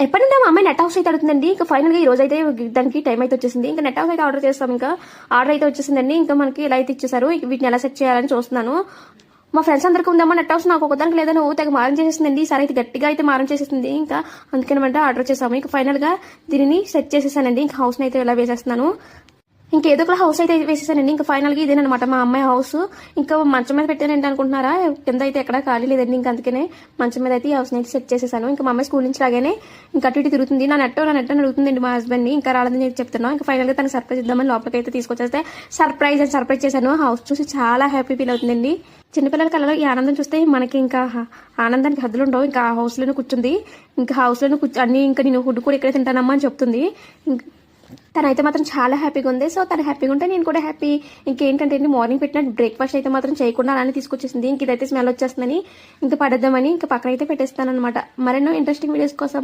ఎప్పటి నుండి మా అమ్మాయి నెట్ హౌస్ అయితే అడుగుతుందండి. ఇంకా ఫైనల్ గా ఈ రోజు అయితే దానికి టైం అయితే వచ్చేసింది. ఇంకా నెట్ హౌస్ అయితే ఆర్డర్ చేస్తాం. ఇంకా ఆర్డర్ అయితే వచ్చేసిందండి. ఇంకా మనకి ఇలా అయితే ఇచ్చేసారు. వీటిని ఎలా సెట్ చేయాలని చూస్తున్నాను. మా ఫ్రెండ్స్ అందరికీ ఉందమ్మా నెట్ హౌస్, నాకు ఒకదానికి లేదని తెగ మారం చేసేసిందండి. ఈసారి అయితే గట్టిగా అయితే మారం చేసేసింది. ఇంకా అందుకనమాట ఆర్డర్ చేసాము. ఇంకా ఫైనల్ గా దీనిని సెట్ చేసేసానండి. ఇంకా హౌస్ అయితే ఇలా వేసేస్తున్నాను. ఇంకేదో ఒక హౌస్ అయితే వేసేసానండి. ఇంకా ఫైనల్ గా ఇదేనమాట మా అమ్మాయి హౌస్. ఇంకా మంచం మీద పెట్టానండి అనుకుంటున్నారా, కింద అయితే ఎక్కడ ఖాళీ లేదండి. ఇంకా అందుకనే మంచం మీద అయితే ఈ హౌస్ అయితే సెట్ చేసేసాను. ఇంకా మా అమ్మాయి స్కూల్ నుంచి రాగానే ఇంకా అటు ఇటు తిరుగుతుంది. నా నెట్ అని అడుగుతుందండి మా హస్బెండ్ ని. ఇంకా రాలేదని చెప్పి చెప్తున్నాను. ఇంకా ఫైనల్ గా తనకి సర్ప్రైజ్ ఇద్దామని లోపలికి అయితే తీసుకొచ్చేస్తే సర్ప్రైజ్ చేశాను. హౌస్ చూసి చాలా హ్యాపీ ఫీల్ అవుతుందండి. చిన్నపిల్లల కళలో ఈ ఆనందం చూస్తే మనకి ఇంకా ఆనందానికి హద్దులు ఉండవు. ఇంకా ఆ హౌస్ లోనే కూర్చుంది. ఇంకా హౌస్ లోనే అన్ని ఇంకా నేను ఫుడ్ కూడా ఇక్కడే తింటానమ్మా అని చెప్తుంది. తనైతే మాత్రం చాలా హ్యాపీగా ఉంది. సో తను హ్యాపీగా ఉంటే నేను కూడా హ్యాపీ. ఇంకేంటంటే మార్నింగ్ పెట్టిన బ్రేక్ఫాస్ట్ అయితే మాత్రం చేయకుండా అలానే తీసుకొచ్చేసింది. ఇంక ఇదైతే స్మెల్ వచ్చేస్తుందని ఇంకా పడేద్దామని ఇంకా పక్కన అయితే పెట్టేస్తాను అనమాట. మరెన్నో ఇంట్రెస్టింగ్ వీడియోస్ కోసం